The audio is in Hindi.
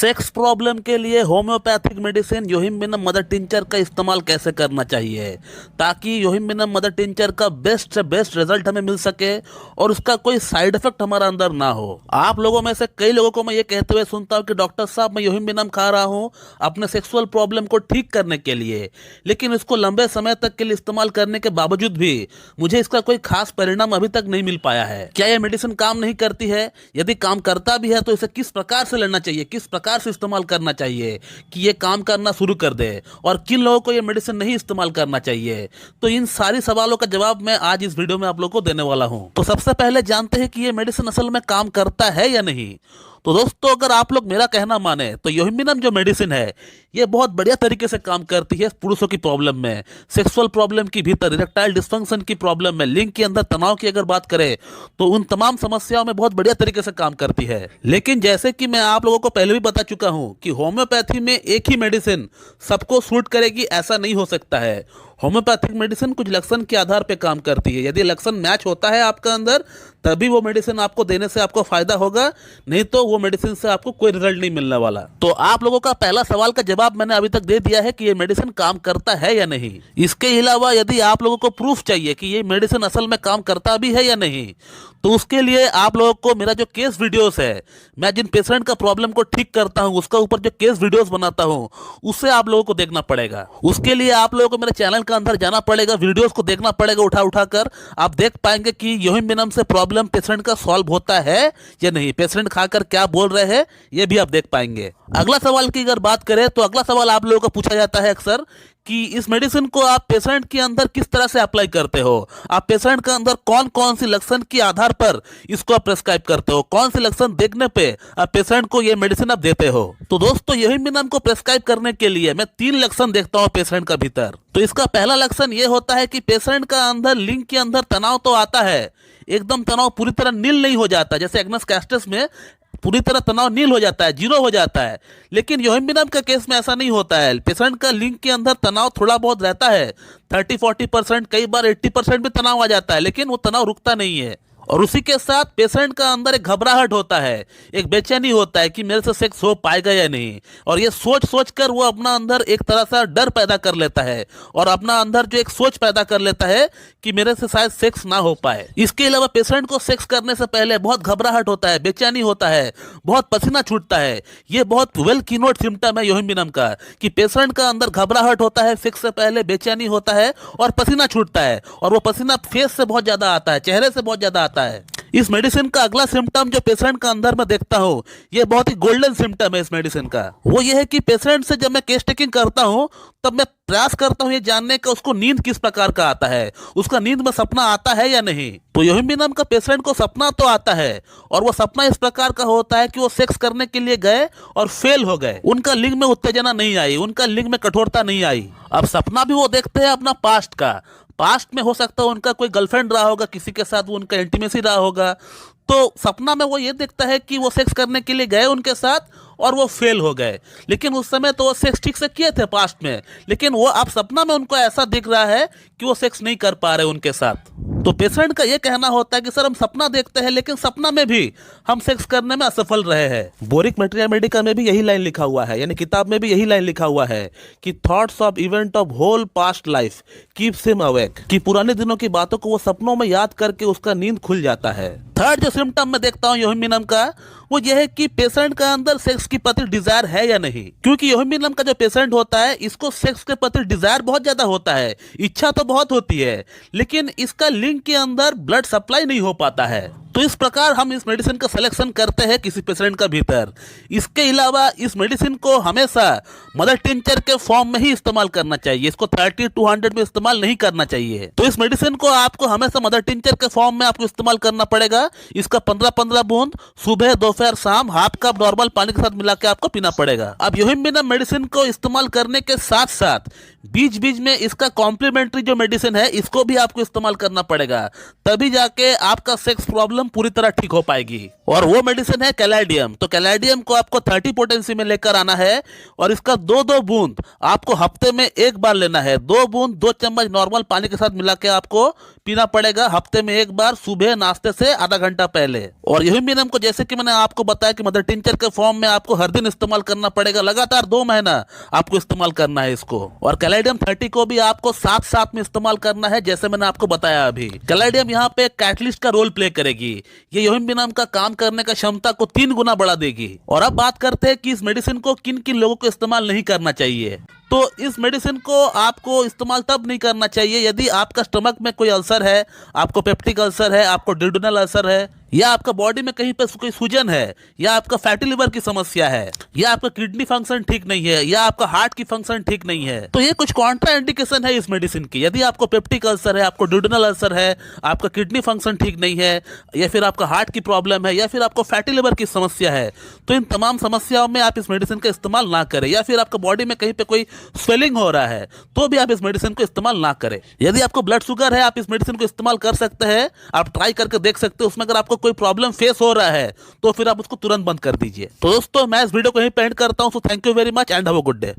सेक्स प्रॉब्लम के लिए होम्योपैथिक मेडिसिन योहिम्बिनम मदर टिंचर का इस्तेमाल कैसे करना चाहिए ताकि योहिम्बिनम मदर टिंचर का बेस्ट से बेस्ट रिजल्ट हमें मिल सके और उसका कोई साइड इफेक्ट हमारा अंदर ना हो। आप लोगों में से कई लोगों को मैं ये कहते हुए सुनता हूँ कि डॉक्टर साहब मैं योहिम्बिनम खा रहा हूँ अपने सेक्सुअल प्रॉब्लम को ठीक करने के लिए, लेकिन इसको लंबे समय तक के लिए इस्तेमाल करने के बावजूद भी मुझे इसका कोई खास परिणाम अभी तक नहीं मिल पाया है। क्या यह मेडिसिन काम नहीं करती है? यदि काम करता भी है तो इसे किस प्रकार से लेना चाहिए, किस प्रकार से इस्तेमाल करना चाहिए कि ये काम करना शुरू कर दे, और किन लोगों को ये मेडिसिन नहीं इस्तेमाल करना चाहिए? तो इन सारी सवालों का जवाब मैं आज इस वीडियो में आप लोगों को देने वाला हूं। तो सबसे पहले जानते हैं कि ये मेडिसिन असल में काम करता है या नहीं। तो दोस्तों, अगर आप लोग मेरा कहना माने तो योहिम्बिनम जो मेडिसिन है ये बहुत बढ़िया तरीके से काम करती है पुरुषों की प्रॉब्लम में, सेक्सुअल प्रॉब्लम की भीतर, इरेक्टाइल डिस्फंक्शन की प्रॉब्लम में, लिंग के अंदर तनाव की अगर बात करें तो उन तमाम समस्याओं में बहुत बढ़िया तरीके से काम करती है। लेकिन जैसे कि मैं आप लोगों को पहले भी बता चुका हूं कि होम्योपैथी में एक ही मेडिसिन सबको सूट करेगी ऐसा नहीं हो सकता है। होम्योपैथिक मेडिसिन कुछ लक्षण के आधार पर काम करती है। यदि लक्षण मैच होता है आपका अंदर तभी वो मेडिसिन आपको देने से आपको फायदा होगा, नहीं तो वो मेडिसिन से आपको कोई रिजल्ट नहीं मिलने वाला। तो आप लोगों का पहला सवाल का जवाब मैंने अभी तक दे दिया है कि ये मेडिसिन काम करता है या नहीं। इसके अलावा यदि आप लोगों को प्रूफ चाहिए कि ये मेडिसिन असल में काम करता भी है या नहीं, तो उसके लिए आप लोगों को मेरा जो केस वीडियोस है, मैं जिन पेशेंट का प्रॉब्लम को ठीक करता हूं उसका ऊपर जो केस वीडियोस बनाता हूं उससे आप लोगों को देखना पड़ेगा। उसके लिए आप लोगों को मेरे चैनल के अंदर जाना पड़ेगा, वीडियोस को देखना पड़ेगा उठा उठा कर। आप देख पाएंगे कि योहिम्बिनम से प्रॉब्लम पेशेंट का सॉल्व होता है या नहीं, पेशेंट खाकर क्या बोल रहे हैं ये भी आप देख पाएंगे। अगला सवाल की अगर बात करें तो अगला सवाल आप लोगों को पूछा जाता है अक्सर कि इस मेडिसिन को आप पेशेंट के अंदर किस तरह से अप्लाई करते हो, आप पेशेंट के अंदर कौन कौन सी लक्षण के आधार पर इसको आप प्रेस्क्राइब करते हो, कौन से लक्षण देखने पे आप पेशेंट को ये मेडिसिन आप देते हो। तो दोस्तों, योहिम्बिनम को प्रेस्क्राइब करने के लिए मैं 3 लक्षण देखता हूँ पेशेंट का भीतर। तो इसका पहला लक्षण ये होता है कि पेशेंट का अंदर लिंग के अंदर तनाव तो आता है, एकदम तनाव पूरी तरह नील नहीं हो जाता, जैसे एग्नस कैस्टस में पूरी तरह तनाव नील हो जाता है, जीरो हो जाता है, लेकिन योहिम्बिनम के केस में ऐसा नहीं होता है। पेशेंट का लिंग के अंदर तनाव थोड़ा बहुत रहता है, 30-40%, कई बार 80% भी तनाव आ जाता है, लेकिन वो तनाव रुकता नहीं है। और उसी के साथ पेशेंट का अंदर एक घबराहट होता है, एक बेचैनी होता है कि मेरे से सेक्स हो पाएगा या नहीं, और ये सोच सोच कर वो अपना अंदर एक तरह से डर पैदा कर लेता है और अपना अंदर जो एक सोच पैदा कर लेता है कि मेरे से शायद सेक्स ना हो पाए। इसके अलावा पेशेंट को सेक्स करने से पहले बहुत घबराहट होता है, बेचैनी होता है, बहुत पसीना छूटता है। ये बहुत वेल कीनोट सिम्टम है योहिम्बिनम का कि पेशेंट का अंदर घबराहट होता है, सेक्स से पहले बेचैनी होता है और पसीना छूटता है, और वो पसीना फेस से बहुत ज्यादा आता है, चेहरे से बहुत ज्यादा आता है। इस मेडिसिन का अगला सिम्टम जो पेशेंट का अंदर में देखता हूं, ये बहुत ही गोल्डन सिम्टम है इस मेडिसिन का। वो ये है कि पेशेंट से जब मैं केस टेकिंग करता हूं तब मैं प्रयास करता हूं ये जानने का उसको नींद किस प्रकार का आता है, उसका नींद में सपना आता है या नहीं। तो योहिम्बिनम का पेशेंट को सपना तो आता है, और वो सपना इस प्रकार का होता है कि वो सेक्स करने के लिए गए और फेल हो गए, उनका लिंग में उत्तेजना नहीं आई, उनका लिंग में कठोरता नहीं आई। अब सपना भी वो देखते हैं अपना पास्ट का, पास्ट में हो सकता है उनका कोई गर्लफ्रेंड रहा होगा, किसी के साथ वो उनका इंटीमेसी रहा होगा, तो सपना में वो ये देखता है कि वो सेक्स करने के लिए गए उनके साथ और वो फेल हो गए, लेकिन उस समय तो वो सेक्स ठीक से किए थे पास्ट में, लेकिन वो अब सपना में उनको ऐसा दिख रहा है कि वो सेक्स नहीं कर पा रहे उनके साथ। तो पेशेंट का ये कहना होता है कि सर हम सपना देखते हैं लेकिन सपना में भी हम सेक्स करने में असफल रहे हैं। बोरिक मटेरिया मेडिका में भी यही लाइन लिखा हुआ है, यानी किताब में भी यही लाइन लिखा हुआ है कि thoughts of event of whole past life keeps him awake, कि पुराने दिनों की बातों को वो सपनों में याद करके उसका नींद खुल जाता है। थर्ड जो सिम्टम मैं देखता हूँ योहिम्बिनम का, वो यह है कि पेशेंट का अंदर सेक्स के प्रति डिजायर है या नहीं, क्योंकि योहिम्बिनम का जो पेशेंट होता है इसको सेक्स के प्रति डिजायर बहुत ज्यादा होता है, इच्छा तो बहुत होती है, लेकिन इसका लिंग के अंदर ब्लड सप्लाई नहीं हो पाता है। तो इस प्रकार हम इस मेडिसिन का सिलेक्शन करते हैं किसी पेशेंट का भीतर। इसके अलावा इस मेडिसिन को हमेशा मदर टिंचर के फॉर्म में ही इस्तेमाल करना चाहिए, इसको 30-100 में इस्तेमाल नहीं करना चाहिए। तो इस मेडिसिन को आपको हमेशा मदर टिंचर के फॉर्म में आपको इस्तेमाल करना पड़ेगा। इसका 15-15 बूंद सुबह, दोपहर, शाम हाफ कप नॉर्मल पानी के साथ मिला के आपको पीना पड़ेगा। अब योहिम्बिनम मेडिसिन को इस्तेमाल करने के साथ साथ बीच बीच में इसका कॉम्प्लीमेंट्री जो मेडिसिन है इसको भी आपको इस्तेमाल करना पड़ेगा, तभी जाके आपका सेक्स प्रॉब्लम पूरी तरह ठीक हो पाएगी। और वो मेडिसिन है कैलाडियम। तो कैलाडियम को आपको 30 पोटेंसी में लेकर आना है और इसका 2-2 बूंद आपको हफ्ते में एक बार लेना है। 2 बूंद 2 चम्मच नॉर्मल पानी के साथ मिला के आपको पीना पड़ेगा हफ्ते में एक बार, सुबह नाश्ते से आधा घंटा पहले। और यूहिम्बिनम को जैसे कि मैंने आपको बताया कि मदर टिंचर के फॉर्म में आपको हर दिन इस्तेमाल करना पड़ेगा, लगातार 2 महीना आपको इस्तेमाल करना है इसको। और कैलाडियम 30 को भी आपको साथ साथ में इस्तेमाल करना है, जैसे मैंने आपको बताया अभी। कैलाडियम यहाँ पे कैटलिस्ट का रोल प्ले करेगी। ये यूहिम्बिनम का काम करने का क्षमता को 3 गुना बढ़ा देगी। और अब बात करते हैं कि इस मेडिसिन को किन किन लोगों को इस्तेमाल नहीं करना चाहिए। तो इस मेडिसिन को आपको इस्तेमाल तब नहीं करना चाहिए यदि आपका स्टमक में कोई अल्सर है, आपको पेप्टिक अल्सर है, आपको ड्यूडेनल अल्सर है, या आपका बॉडी में कहीं पर कोई सूजन है, या आपका फैटी लिवर की समस्या है, या आपका किडनी फंक्शन ठीक नहीं है, या आपका हार्ट की फंक्शन ठीक नहीं है। तो ये कुछ कॉन्ट्रा इंडिकेशन है इस मेडिसिन की। यदि आपको पेप्टिक अल्सर है, आपको ड्यूडेनल अल्सर है, आपका किडनी फंक्शन ठीक नहीं है, या फिर आपका हार्ट की प्रॉब्लम है, या फिर आपको फैटी लिवर की समस्या है, तो इन तमाम समस्याओं में आप इस मेडिसिन का इस्तेमाल ना करें। या फिर आपका बॉडी में कहीं पे कोई स्वेलिंग हो रहा है तो भी आप इस मेडिसिन को इस्तेमाल ना करें। यदि आपको ब्लड शुगर है, आप इस मेडिसिन को इस्तेमाल कर सकते हैं, आप ट्राई करके देख सकते हैं। उसमें अगर आपको कोई प्रॉब्लम फेस हो रहा है तो फिर आप उसको तुरंत बंद कर दीजिए। तो दोस्तों, मैं इस वीडियो को यहीं पे एंड करता हूं। So thank you very much and have a good day.